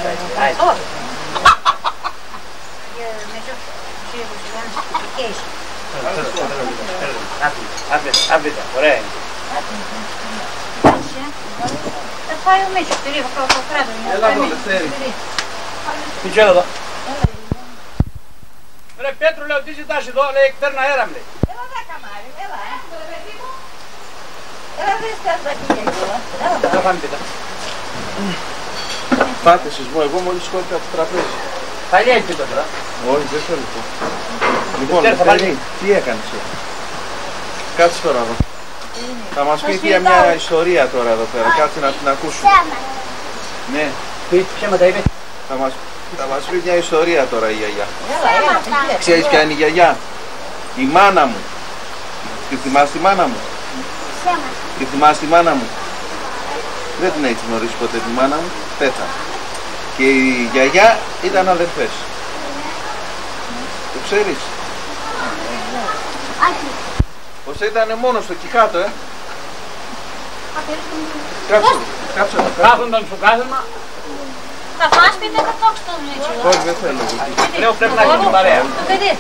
Άμπητα, ωραία είναι. Θα φάει ο Μίτσος, το ρίχνω από το κράτο. Έλα εδώ, Λευτέρη. Μίτσο, έλα εδώ. Ρε Πέτρου, λέω, τι ζητάς εδώ, λέει, παίρνω αέρα, μου λέει. Έλα δα καμάρι, έλα, έλα δεν στέλνω τα χίλια εδώ. Έλα πάμε πίτα. Πάτε σεισμό, εγώ μόλις σκόρπια από το τραπέζι. Πάλι έχει πίτα τώρα. Όχι, δεν θέλω πω. Λοιπόν, Λευτέρη, τι έκανες εδώ? Κάτσε τώρα εδώ. Θα μας πει μια ιστορία τώρα εδώ πέρα, κάτσε να την ακούσουμε. Ναι. Τι ψέματα είπε? Θα μας πει μια ιστορία τώρα η γιαγιά. Ξέρεις ποια είναι η γιαγιά? Η μάνα μου. Τη θυμάσαι τη μάνα μου? Τη θυμάσαι τη μάνα μου? Δεν την έχεις γνωρίσει ποτέ τη μάνα μου, πέθανε. Και η γιαγιά ήταν αδερφές. Το ξέρεις? Πως ήταν μόνος του εκεί κάτω, Κάψε, κάψε. Κάθονταν στο κάθισμα. Θα φας πείτε θα κόψει το ζήτσιο. Όχι, δεν θέλω. Λέω πρέπει να έχει την παρέα. Το παιδί.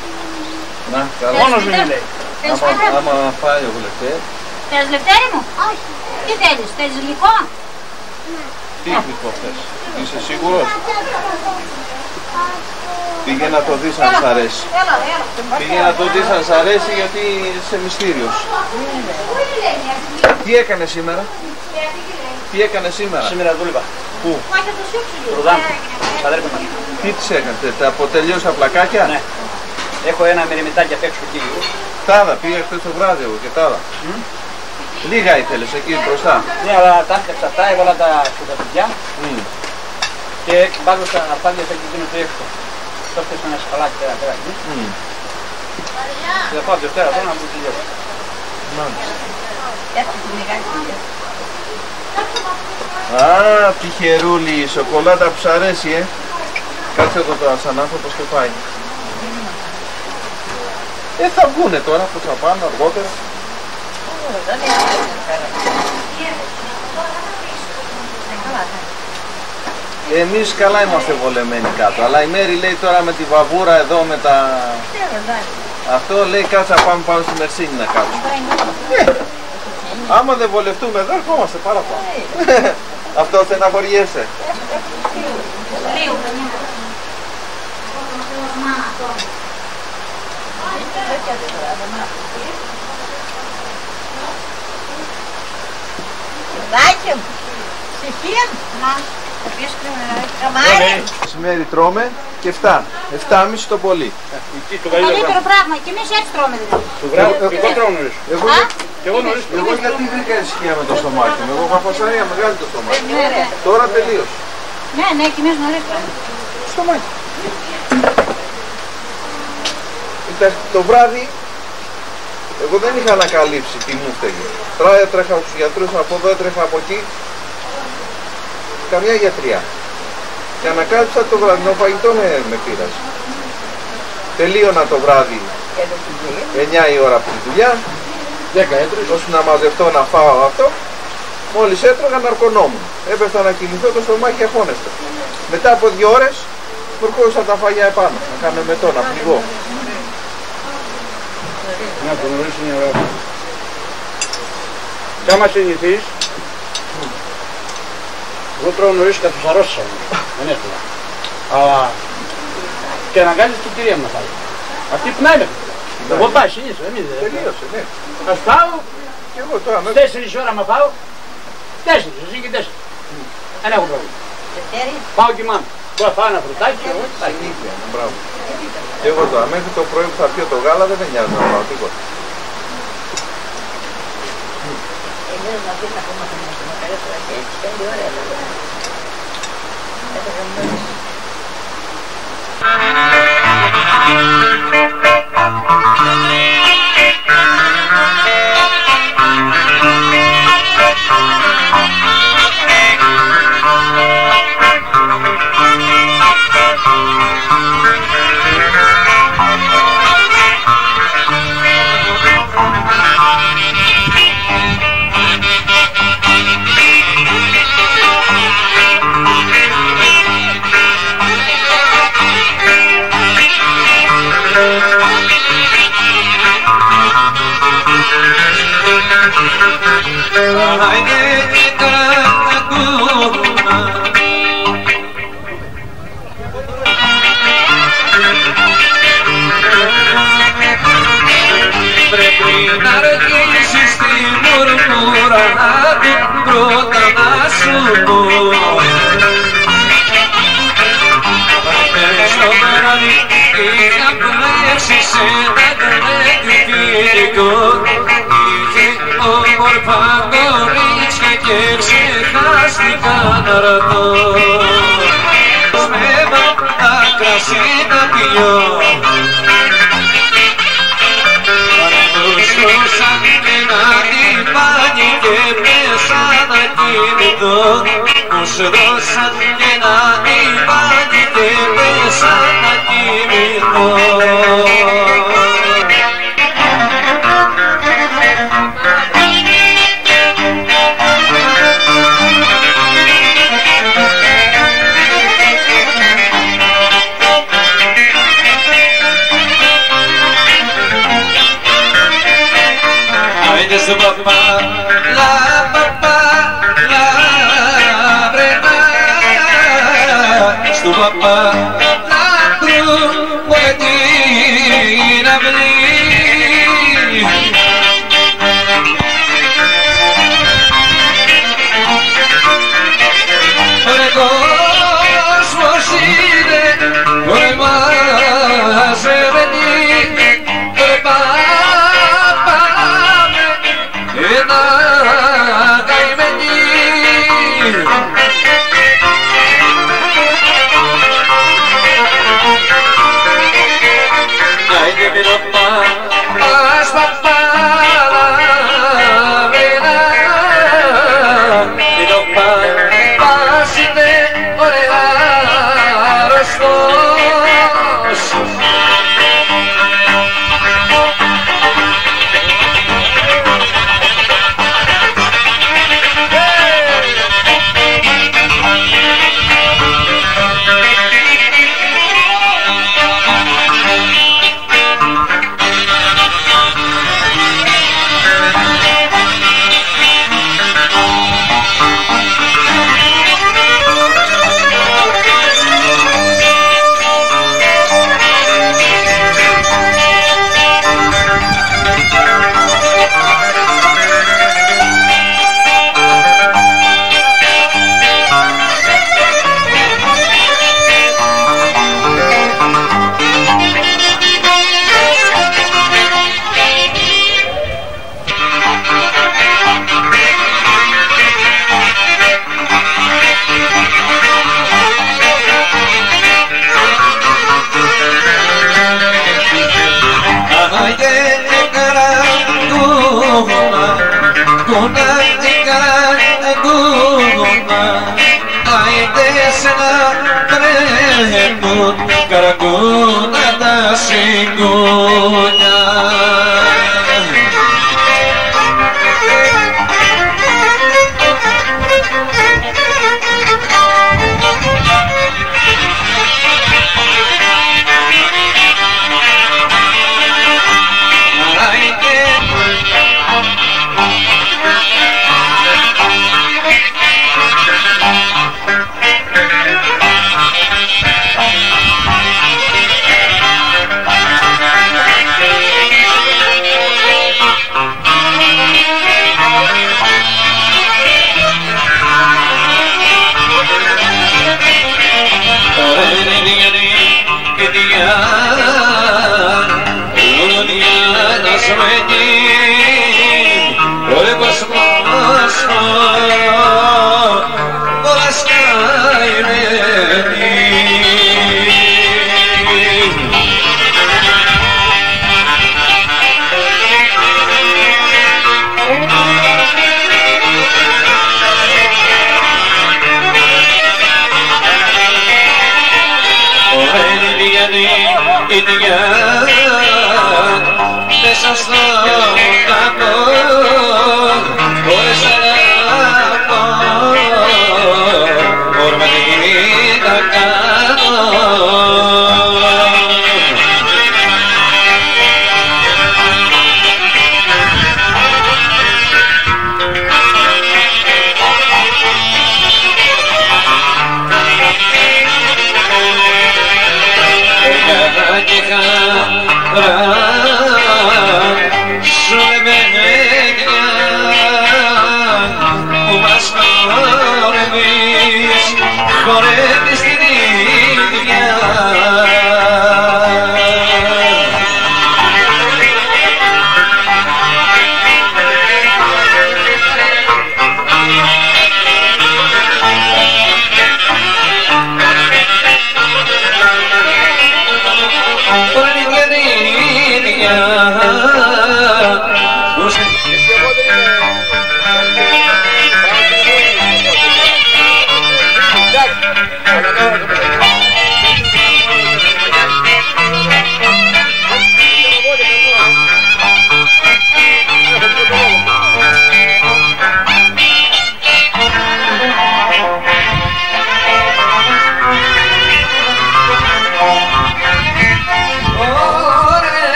Να, καλά. Μόνος μου είναι λέει. Άμα φάει ο Λευτέρη. Θες Λευτέρη μου? Όχι. Τι θέλεις, θέλεις γλυκό? Τι γλυκό θες, είσαι σίγουρος? Πήγε να το δεις αν σ' αρέσει. Πήγε να το δεις αν σ' αρέσει γιατί είσαι μυστήριος. Τι έκανε σήμερα? Τι έκανε σήμερα? Σήμερα δούλευα. Πού? Ρουδάν. Αδέρφη μας. Τι τις έκανε, τα αποτελείωσα πλακάκια? Ναι. Έχω ένα μεριμητάκι απ' έξω εκεί. Τάδα, πήγα χθες το βράδυ εγώ και τάδα. Λίγα ήθελες εκεί μπροστά. Ναι, αλλά τα έφτιαξα αυτά, έβαλα τα σκοταπηδιά και βάζω τα απάντια εκεί εκείνο το έξω. Το έφτιαξα ένα σκαλάκι πέρα. Και θα πάω Δευτέρα τώρα να μου τελειώσω. Α, τυχερούλη, η σοκολάτα που σ' αρέσει, Κάτσε εδώ τώρα σαν άνθρωπος και πάει. Θα βγουνε τώρα, πώς θα πάνε αργότερα. Εμείς καλά είμαστε βολεμένοι κάτω, αλλά η Μέρη λέει τώρα με τη βαβούρα εδώ με τα... Αυτό λέει κάτσε να πάμε πάνω στη Μερσίνη να κάτσουμε. Άμα δεν βολευτούμε εδώ ερχόμαστε παραπάνω. Αυτό στεναχωριέσαι. Δάκη μου, ψυχή μου, θα πεις καμάρι. Μεσημέρι τρώμε και 7, 7,5 το πολύ. Το καλύτερο πράγμα και εμείς έτσι τρώμε δηλαδή. Το βράδυ, εγώ τρώω νωρίς. Εγώ γιατί βρήκα ησυχία με το στομάχι μου, εγώ είχα φασαρία μεγάλη το στομάχι. Τώρα τελείωσε. Ναι, και εμείς νωρίς τρώμε. Στομάχι. Το βράδυ εγώ δεν είχα ανακαλύψει τι μου φταίγε. Έτρεχα στους γιατρούς από εδώ, έτρεχα από εκεί. Καμιά γιατριά. Και ανακάλυψα το βραδινό φαγητό με πείρασε. Τελείωνα το βράδυ 9 η ώρα από τη δουλειά. 10 έτρεχα. Ώστε να μαζευτώ να φάω αυτό. Μόλις έτρωγα ναρκωνόμουν. Έπεφτα να κινηθώ το στομάχι αγχώνεστε. Μετά από 2 ώρες μου ερχόντουσαν τα φαγιά επάνω. Να κάνω μετό, να πληγώ. Να το νωρίς είναι ωραίο. Και άμα συνηθείς, εγώ τρώω νωρίς και θα τους αρρώστησα. Δεν έτρωγα. Αλλά και αναγκάζεις την κυρία μου να φάει. Αυτή πεινάει με. Εγώ πάει συνήθως, εμείς δεν. Τελείωσε, ναι. Ας φάω, και εγώ τώρα 4 ώρα μα φάω, 4, εσύ και 4. Δεν έχω πρόβλημα. Πάω και μάμαι. Μπορώ να φάω ένα φρουτάκι και εγώ. Συνήθεια, μπράβο. Και εγώ τώρα μέχρι το πρωί που θα πιω το γάλα δεν με νοιάζει να πάω τίποτα.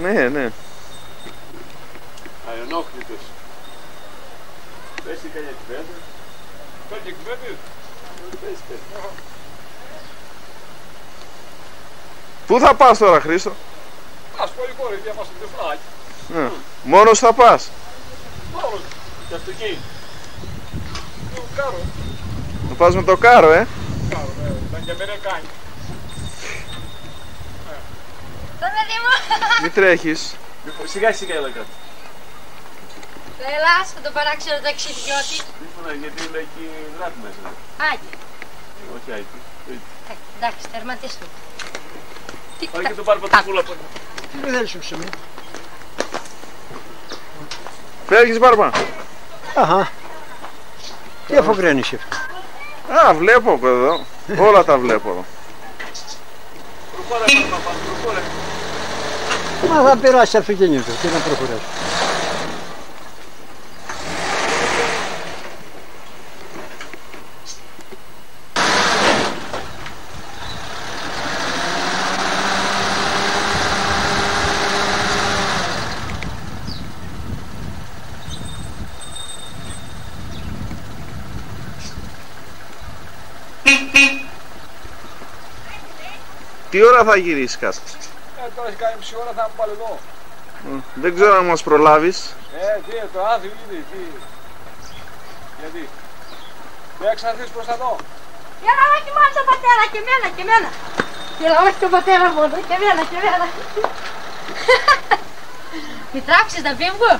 Ναι, ναι. Αενόχλητος. Πες τι κάνει κουβέντα. Κάνει κουβέντα. Πού θα πας τώρα, Χρήστο? Ας πω η κόρη, για μας το τεφλάκι. Μόνος θα πας? Μόνος, και αυτοκίνητο. Το κάρο. Θα πας με το κάρο, Κάρο, ναι, ήταν και Αμερικάνι. Μη τρέχεις. Σιγά σιγά έλα κάτω. Έλα, θα το παράξενο ταξιδιώτη. Γιατί λέει εκεί γράφει μέσα. Άκη. Όχι Άκη. Εντάξει, τερματίστε. Πάει και το πάρει πατρικούλα από εδώ. Τι δεν θέλεις ψωμί. Φεύγεις, Μπάρμπα? Αχα. Τι αφοκραίνεις αυτό? Α, βλέπω από εδώ. Όλα τα βλέπω εδώ. Μα θα περάσει αυτοκίνητο, τι να προχωρήσει. Τι ώρα θα γυρίσεις κάτω? Τώρα έχει κάνει μισή ώρα, θα είμαι πάλι εδώ. Δεν ξέρω αν μας προλάβεις. Τι, το άδειο ήδη, τι. Γιατί? Δεν θα ξαναρθείς προς εδώ. Έλα, όχι μόνο τον πατέρα, και εμένα, και εμένα. Έλα, όχι τον πατέρα μόνο, και εμένα, και εμένα. Μη τράξεις να φύγω.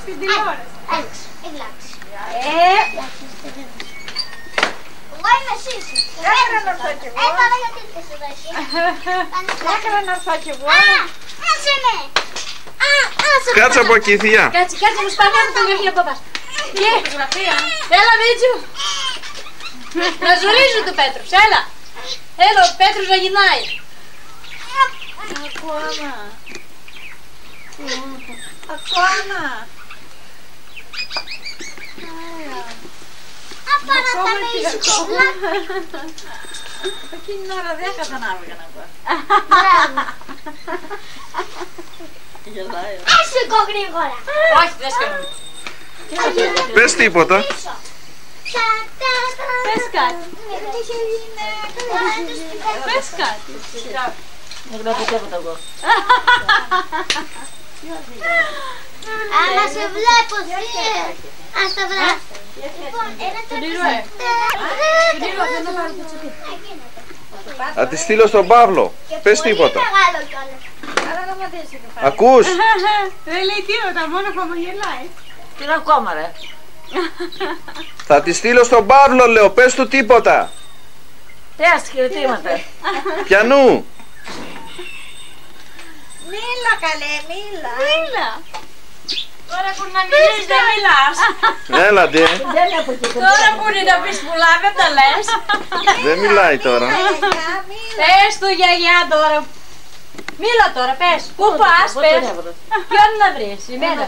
Στην τηλεόραση. Εντάξει. Εγώ είμαι εσύ. Έκανα να έρθω κι εγώ. Έκανα γιατί δεν σε δώσει. Έκανα να έρθω κι εγώ. Άσε με. Κάτσε από εκεί, θεία. Κάτσε, μου σπάνε από τον γραφείο παπάς. Και, έλα Μίτσου. Να ζορίζει του Πέτρους, έλα. Έλα, ο Πέτρος να γυρνάει. Ακόμα. Απαραταμίσου. Εκείνη την ώρα δεν κατανάβηκα να πω. Έσηκω γρήγορα. Όχι, δεν σκέφτομαι. Πες τίποτα. Πες κάτι. Πες κάτι. Δεν βλέπω τίποτα εγώ. Αλλά σε βλέπω εσύ. Ας τα βράσω. Θα τη στείλω στον Παύλο. Πες τίποτα. Ακούς? Δεν λέει τίποτα, μόνο χαμογελάει. Τι είναι ακόμα ρε. Θα τη στείλω στον Παύλο, λέω. Πες του τίποτα. Τες χειροτήματα. Πιανού? Μίλα καλέ, μίλα. Τώρα που να μιλήσεις δεν μιλάς. Έλατε. Τώρα που είναι να πεις πουλά δεν τα λες. Δεν μιλάει τώρα. Πες του γιαγιά τώρα. Μίλα τώρα, πες. Πού πας, πες. Ποιον να βρεις, εμένα.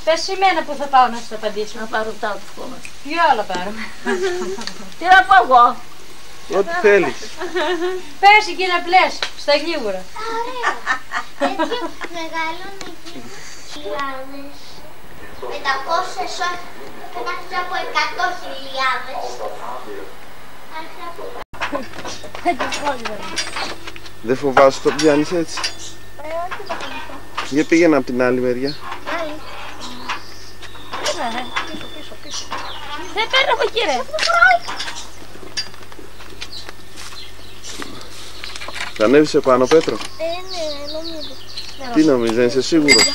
Πες εμένα που θα πάω να σου απαντήσω. Να πάρω τα του. Ποιο άλλο πάρω. Τι να πω εγώ. Ό,τι θέλεις. Πες εκεί να πλες, στα γλίγουρα. Έτσι μεγαλώνει εκεί. 500 όχι. Πρέπει από 100.000. Δεν φοβάσαι το πιάνεις έτσι? Για πήγαινε από την άλλη μεριά. Δεν παίρνω από εκεί ρε. Θα ανέβεις επάνω, Πέτρο? Ναι, νομίζω. Τι νομίζεις, δεν είσαι σίγουρος?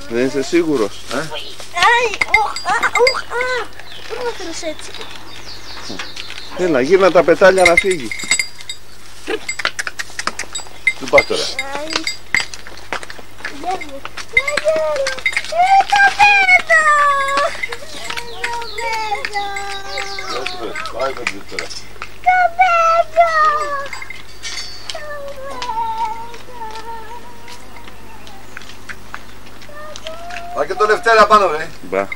Δεν είσαι σίγουρος? Πού να θέλεις έτσι. Έλα, γύρνα τα πετάλια να φύγει. Πού πας τώρα? Το πέτω! αστέρα πάνω, ρε. Μπα.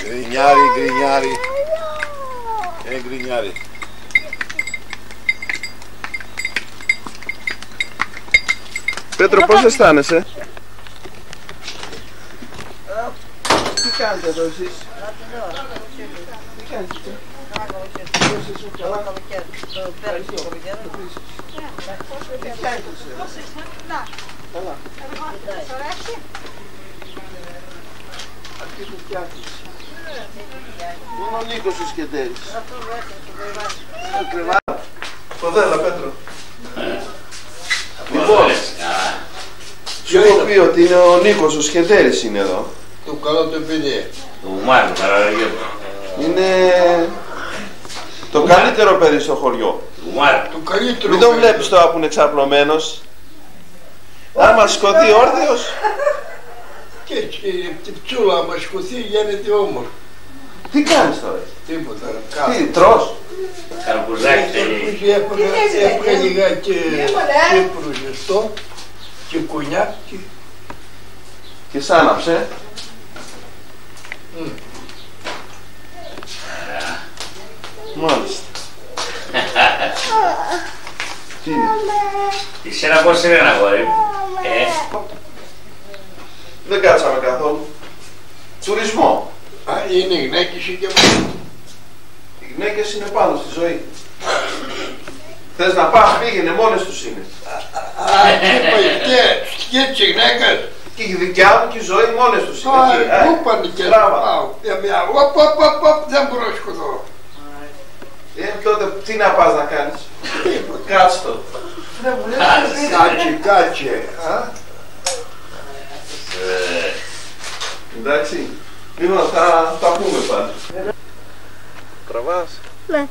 Γκρινιάρι, γκρινιάρι. Γκρινιάρι. Πέτρο, πώς αισθάνεσαι? Τι κάνετε εδώ εσείς? Τι κάνετε? Καλά. Αυτή που φτιάχνεις. Πού είναι ο Νίκος ο Σκεντέρης? Στο Δέλα, Πέτρο. Λοιπόν, σου έχω πει ότι είναι ο Νίκος ο Σκεντέρης είναι εδώ. Του καλό του παιδί. Του Μάρου, είναι το καλύτερο παιδί στο χωριό. Του καλύτερο. Μην τον βλέπεις τώρα που είναι εξαπλωμένος. Άμα σκοτεί όρθιος. Και η ψούλα άμα σκοτεί γίνεται όμορφο. Τι κάνεις τώρα? Τίποτα. Τι, τρως? Καρπουζάκι. Έπαιρνε λιγάκι κύπρου ζεστό και κονιάκι. Και σ' άναψε. Μάλιστα. Τι είναι? Εσένα πώς είναι ένα αγόρι? Δεν κάτσαμε καθόλου. Τουρισμό. Α, είναι οι γυναίκες ή και μόνο? Οι γυναίκες είναι πάνω στη ζωή. Θες να πας, πήγαινε, μόνες τους είναι. Και τις γυναίκες. Και η δικιά μου και η ζωή μόνες τους είναι. Πού πάνε και πάω. Δεν μπορώ να σκοτώ. Τότε τι να πας να κάνεις? Κάτσε το. Κάτσε. Εντάξει. Λοιπόν, θα τα πούμε πάλι. Τραβάς? Ναι.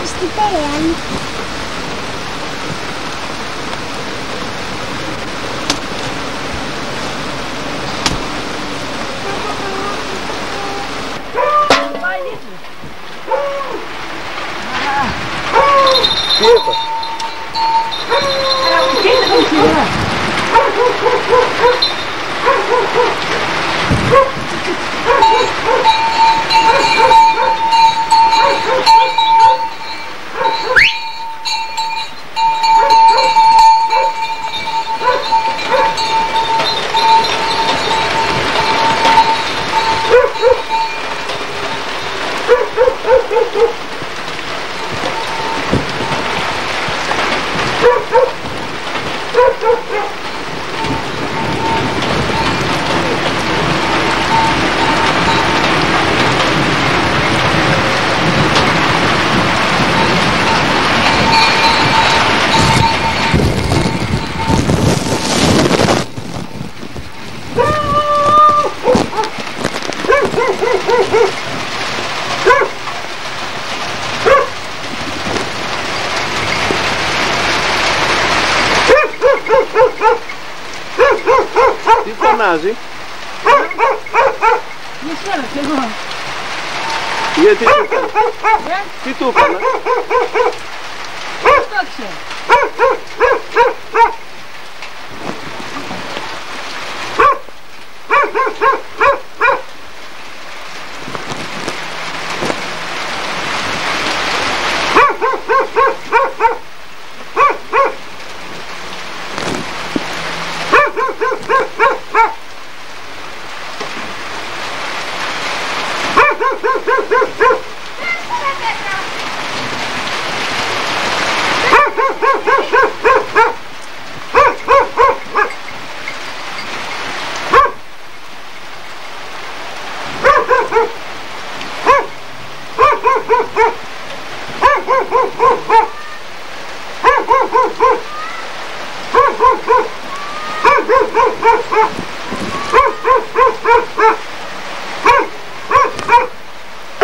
Στην Περαιάνη. Τι έπαθα? Τι φωνάζει? Γιατί του έκανε? Τι του έκανε?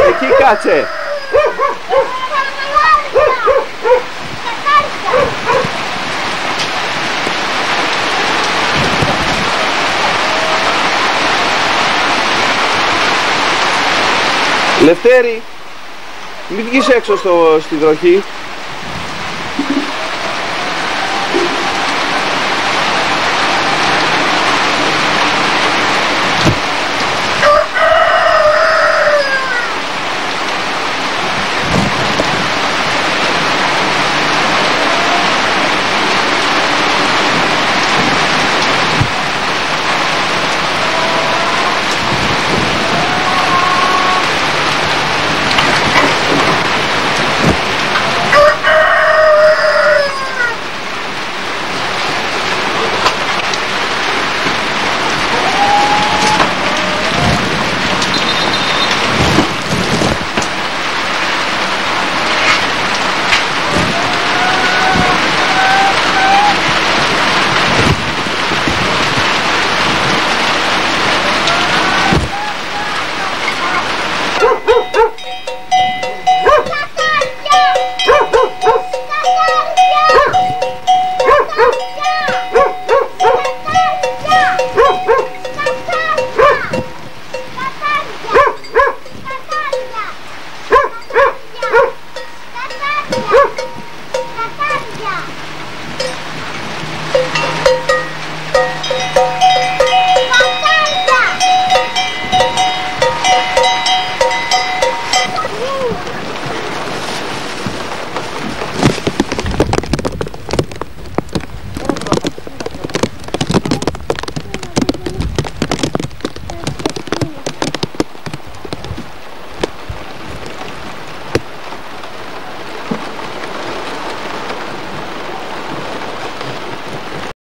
Εκεί κάτσε. Λευτέρη, μην βγεις έξω στη βροχή.